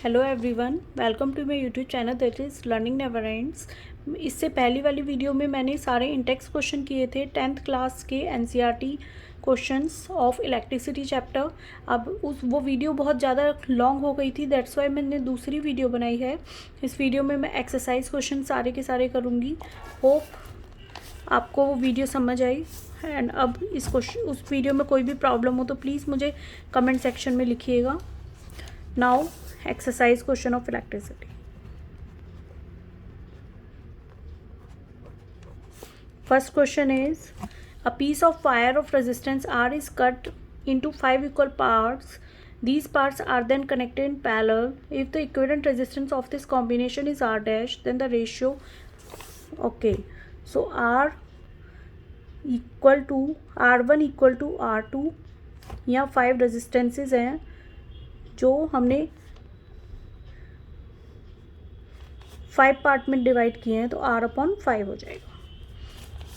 Hello everyone, welcome to my YouTube channel that is learning never ends. इससे पहली वाली video में मैंने सारे इंटेक्स क्वेश्चन किए थे 10th क्लास के NCERT questions of electricity chapter. अब वो वीडियो बहुत ज़्यादा लॉन्ग हो गई थी, दैट्स वाई मैंने दूसरी वीडियो बनाई है। इस वीडियो में मैं एक्सरसाइज क्वेश्चन सारे के सारे करूँगी। होप आपको वो वीडियो समझ आई। एंड अब उस वीडियो में कोई भी प्रॉब्लम हो तो प्लीज़ मुझे कमेंट सेक्शन में लिखिएगा। Now exercise question of electricity. First question is, a piece of wire of resistance R is cut into 5 equal parts. These parts are then connected in parallel. If the equivalent resistance of this combination is R dash, then the ratio, okay, so R equal to R1 equal to R2, यहाँ 5 resistances हैं जो हमने 5 part में divide किए हैं, तो R/5 हो जाएगा,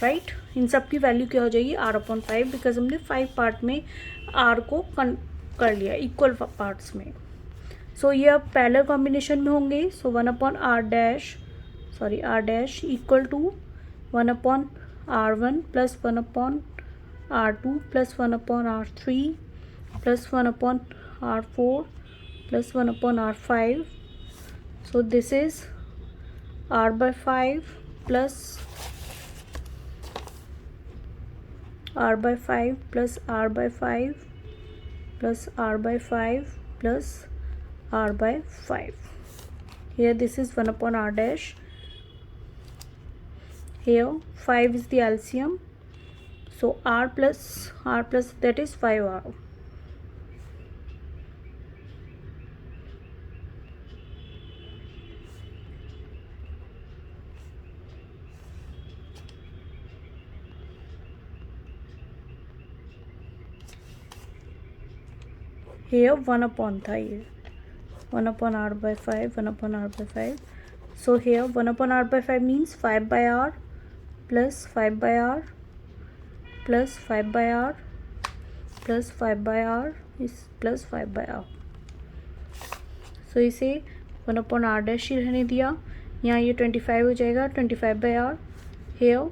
राइट। इन सब की वैल्यू क्या हो जाएगी, R/5, बिकॉज हमने 5 पार्ट में R को कर लिया इक्वल पार्ट्स में। सो ये अब पैरेलल कॉम्बिनेशन में होंगे। So R dash equal to 1/R1 plus 1/R2 plus 1/R3 plus 1/R4 plus 1/R5. So this is R/5 plus R/5 plus R/5 plus R/5 plus R/5. Here this is 1/R dash. Here 5 is the LCM. So R plus that is 5R. Here 1/, था ये 1/R/5 1/R/5. So here 1/R/5 means 5/R plus 5/R plus 5/R plus 5/R is plus 5/R. So इसे 1/R dash ही रहने दिया। यहाँ ये 25 हो जाएगा, 25/R. Here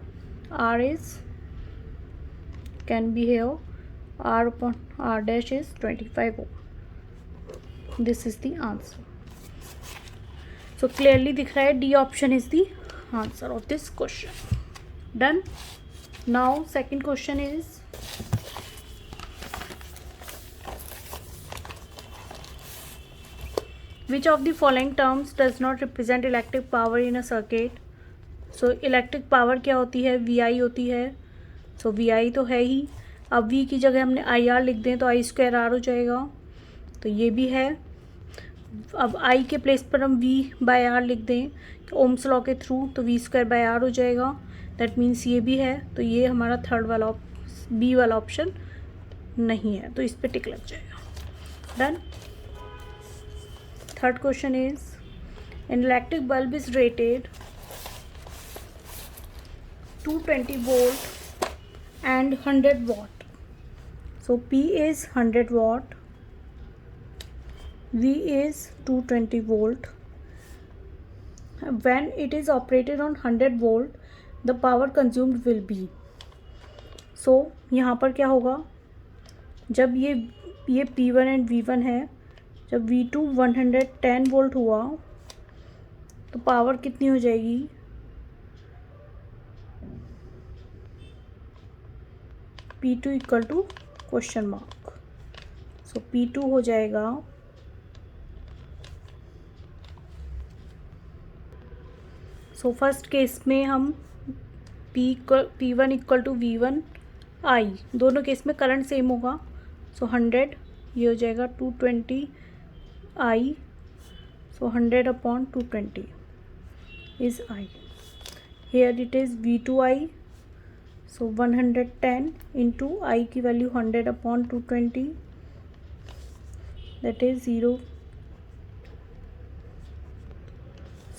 R is can be here R/R dash is 25 ohm. This is the answer. So clearly दिख रहा है D option is the answer of this question. Done. Now second question is, which of the following terms does not represent electric power in a circuit? So electric power क्या होती है, VI होती है. So VI तो है ही. अब V की जगह हमने IR लिख दें तो I²R हो जाएगा, तो ये भी है. अब I के प्लेस पर हम V/R लिख दें ओम्स लॉ के थ्रू, तो V²/R हो जाएगा. दैट मीन्स ये भी है, तो ये हमारा थर्ड वाला बी वाला ऑप्शन नहीं है, तो इस पर टिक लग जाएगा. Done. Third question is, an electric bulb is rated 220 volt and 100 watt. So P is 100 watt, V is 220 volt. When it is operated on 100 volt, the power consumed will be. So यहाँ पर क्या होगा, जब ये P1 and V1 है, जब V2 110 volt हुआ तो पावर कितनी हो जाएगी, P2 equal to question mark. So P2 हो जाएगा फर्स्ट केस में हम P1 equal to V1 I, दोनों केस में करंट सेम होगा. सो 100 ये हो जाएगा 220 I. So 100/220 is I. Here it is V2I. So 110 into I की value 100/220, that is 0.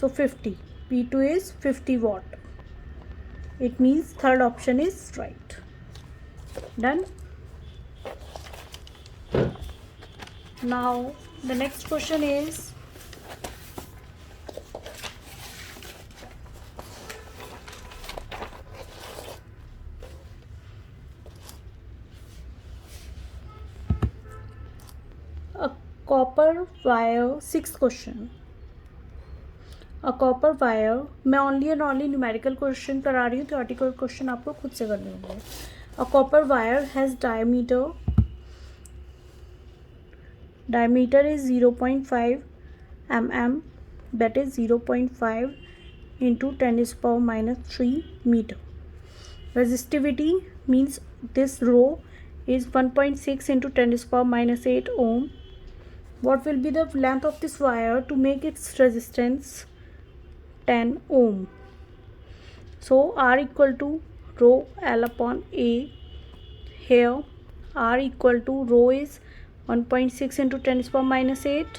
So 50. P2 is 50 watt. It means third option is right. Done. Now the next question is, copper wire, 6th question. A copper wire, मैं only and only numerical question करा रही हूँ, theoretical question आपको खुद से करने होंगे। अ copper wire has diameter is 0.5 mm, that is 0.5 into 10 is power minus 3 meter. Resistivity means this rho is 1.6 into 10 is power minus 8 ohm. What will be the length of this wire to make its resistance 10 ohm? So R equal to rho L upon A. Here R equal to rho is 1.6 into 10 is power minus 8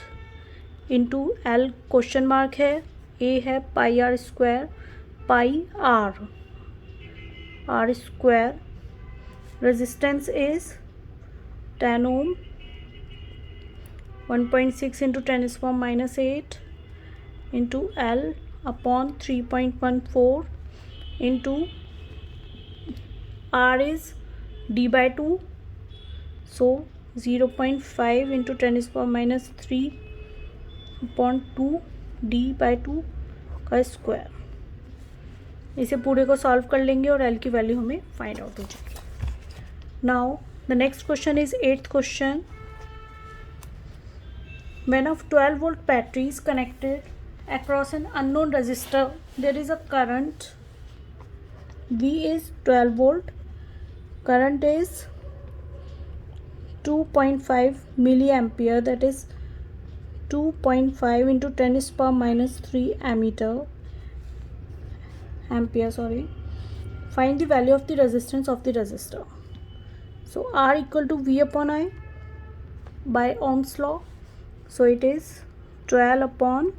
into L question mark है, A है pi r square, pi r square, resistance is 10 ohm, 1.6 into 10 is power minus 8 into L upon 3.14 into R is D by 2, so 0.5 into 10 is power minus 3 upon 2 D by 2 का square. इसे पूरे को solve कर लेंगे और L की value हमें find out हो जाएगी। Now the next question is 8th question. When a 12 volt battery is connected across an unknown resistor, there is a current V is 12 volt, current is 2.5 milliampere, that is 2.5 into 10 is power minus 3 ampere. Find the value of the resistance of the resistor. So R equal to V upon I by Ohm's law. So it is 12 upon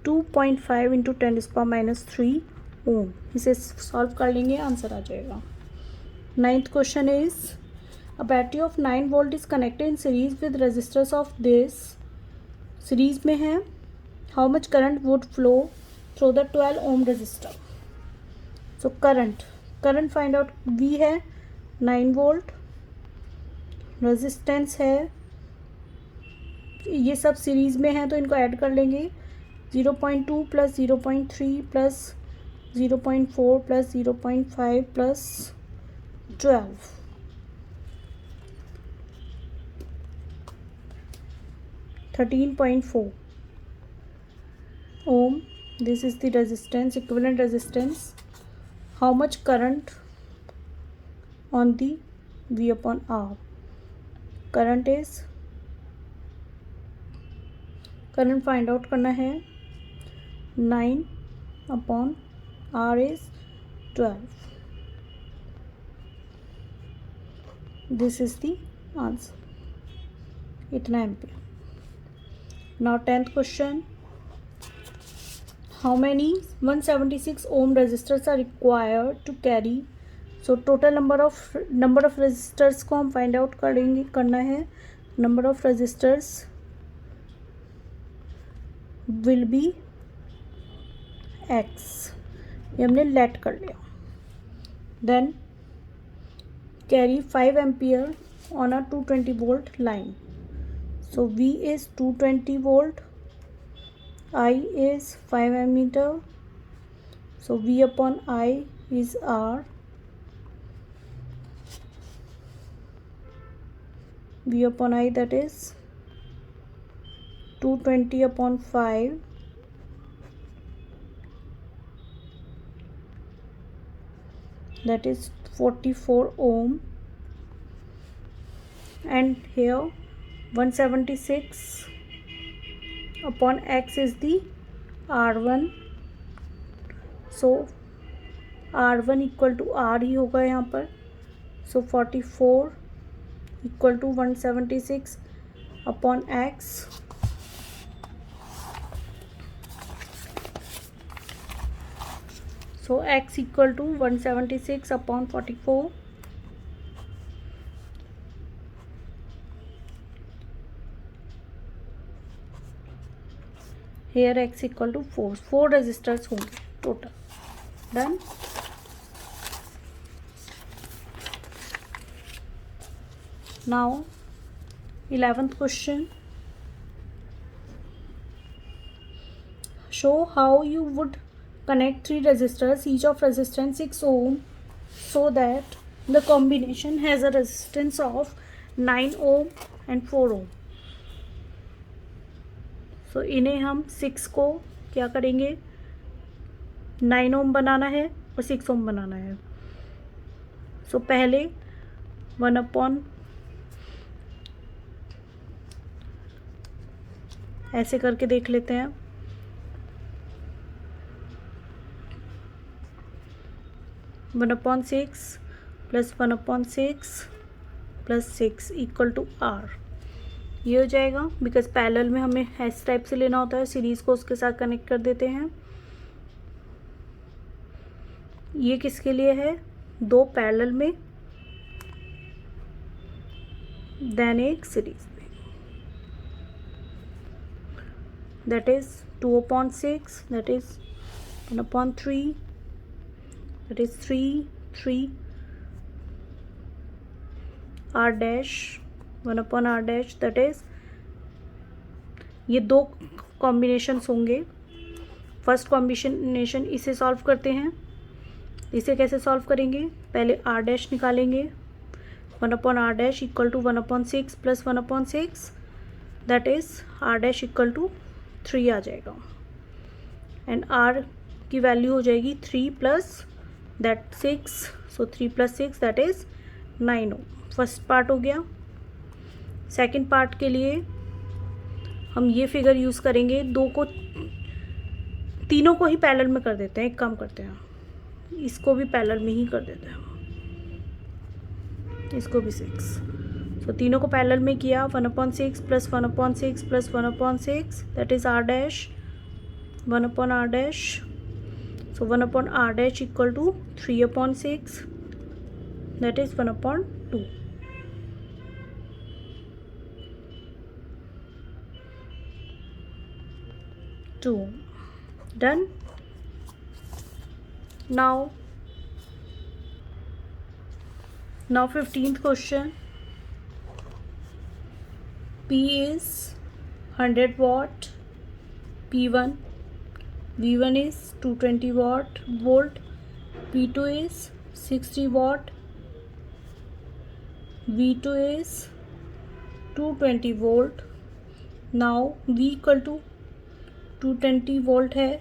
2.5 into 10 is power minus 3 ohm. इसे solve कर लेंगे, answer आ जाएगा। 9th question is a battery of 9 volt is connected in series with resistors of this, series में है, how much current would flow through the 12 ohm resistor. So current find out, we है 9 volt, resistance है, ये सब series में है तो इनको ऐड कर लेंगे, 0.2 plus 0.3 plus 0.4 plus 0.5 plus 12, 13.4 ohm. This is the resistance, equivalent resistance. How much current on the V upon R? Current find out करना है, 9 upon R is 12. This is the answer, इतना ampere. Now 10th question, how many 176 ohm resistors are required to carry? So total number of resistors को हम find out करना है। Number of resistors will be x, ये हमने let कर लिया। Then carry 5 ampere on a 220 volt line. So V is 220 volt, I is 5 ammeter, so V upon I is R, V upon I, that is 220 upon 5, that is 44 ohm, and here 176 upon x is the R1, so R1 equal to R ही होगा यहाँ पर, so 44 equal to 176 upon x, so x equal to 176 upon 44, here x equal to 4 resistors होंगे total. Done. Now 11th question, show how you would connect 3 resistors each of resistance 6 ohm so that the combination has a resistance of 9 ohm and 4 ohm. So इन्हें हम 6 को क्या करेंगे, 9 ओम बनाना है और 6 ओम बनाना है. सो पहले 1 ऐसे करके देख लेते हैं. 1/6 plus 1/6 plus 6 equal to R. ये हो जाएगा, बिकॉज पैरेलल में हमें इस टाइप से लेना होता है, सीरीज़ को उसके साथ कनेक्ट कर देते हैं. ये किसके लिए है, 2 पैरेलल में देन एक सीरीज में. That is 2/6, that is 1/3, that is 3 R dash 1/R dash. That is ये 2 कॉम्बिनेशंस होंगे. फर्स्ट कॉम्बिनेशन इसे सॉल्व करते हैं. इसे कैसे सॉल्व करेंगे, पहले R डैश निकालेंगे. 1/R dash equal to 1/6 plus 1/6, that is R dash equal to 3 आ जाएगा. एंड R की वैल्यू हो जाएगी 3 plus that 6. So 3 plus 6 that is 9 ohm. First part हो गया. सेकेंड पार्ट के लिए हम ये फिगर यूज़ करेंगे. तीनों को ही पैरेलल में कर देते हैं. एक काम करते हैं, इसको भी पैरेलल में ही कर देते हैं, इसको भी 6. सो तीनों को पैरेलल में किया. 1/6 plus 1/6 plus 1/6 that is R dash 1/R dash. So 1/R dash equal to 3/6 that is 1/2. Done. Now 15th question. P is 100 watt, P1. V1 is 220 volt. P2 is 60 watt. V2 is 220 volt. Now V equal to 220 volt है,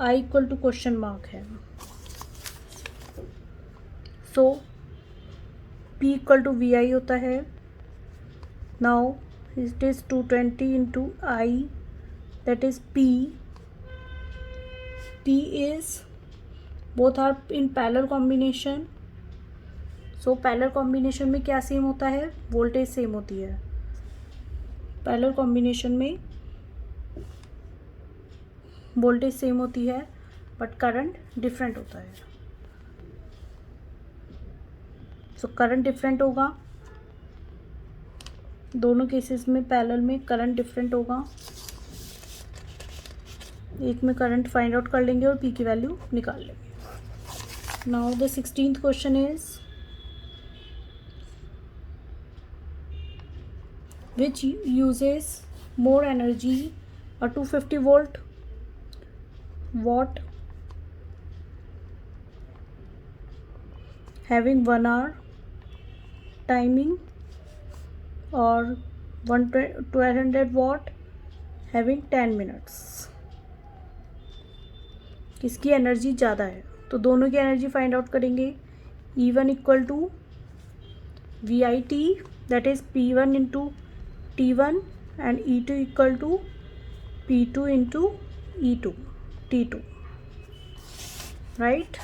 I equal to question mark है. So P equal to VI होता है. Now it is 220 into I that is P. P is both are in parallel combination. So parallel combination में क्या same होता है, voltage same होती है. Parallel combination में वोल्टेज सेम होती है बट करंट डिफरेंट होता है. सो करंट डिफरेंट होगा दोनों केसेस में. पैरेलल में करंट डिफरेंट होगा. एक में करंट फाइंड आउट कर लेंगे और P की वैल्यू निकाल लेंगे. Now the 16th question is which uses more energy, a 250 volt watt having 1 hour timing or 1200 watt having 10 minutes. किसकी एनर्जी ज़्यादा है, तो दोनों की एनर्जी फाइंड आउट करेंगे. E1 equal to VIT that is P1 into T1 and E2 equal to P2 into E2 T2, right?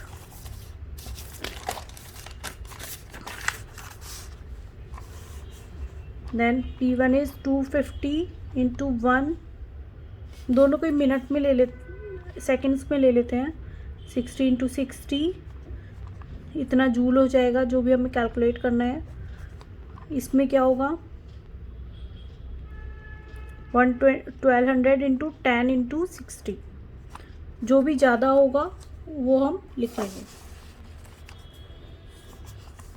Then P1 is 250 into 1. दोनों को minute में ले लेते, सेकेंड्स में ले लेते हैं. 60 इंटू 60 इतना जूल हो जाएगा, जो भी हमें कैलकुलेट करना है. इसमें क्या होगा, 1200 इंटू 10 इंटू 60. जो भी ज़्यादा होगा वो हम लिख लेंगे.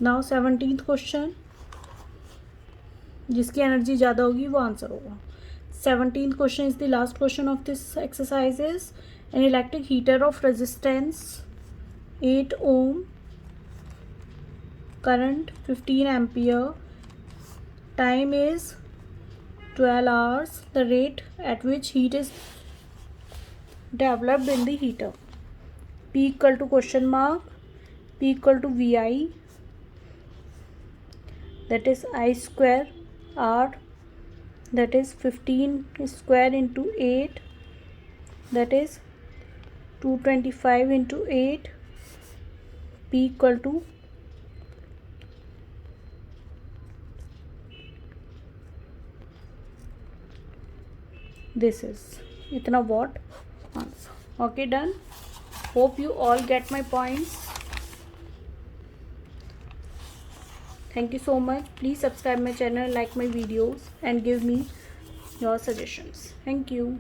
Now 17th question. जिसकी एनर्जी ज़्यादा होगी वो आंसर होगा. 17th question is the last question of this exercise. Is an electric heater of resistance 8 ohm, current 15 ampere, time is 12 hours, the rate at which heat is developed in the heater. P equal to question mark, P equal to VI, that is I square R, that is 15 square into 8, that is 225 into 8. P equal to this is itna watt answer. Okay, done. Hope you all get my points. Thank you so much. Please subscribe my channel, like my videos and give me your suggestions. Thank you.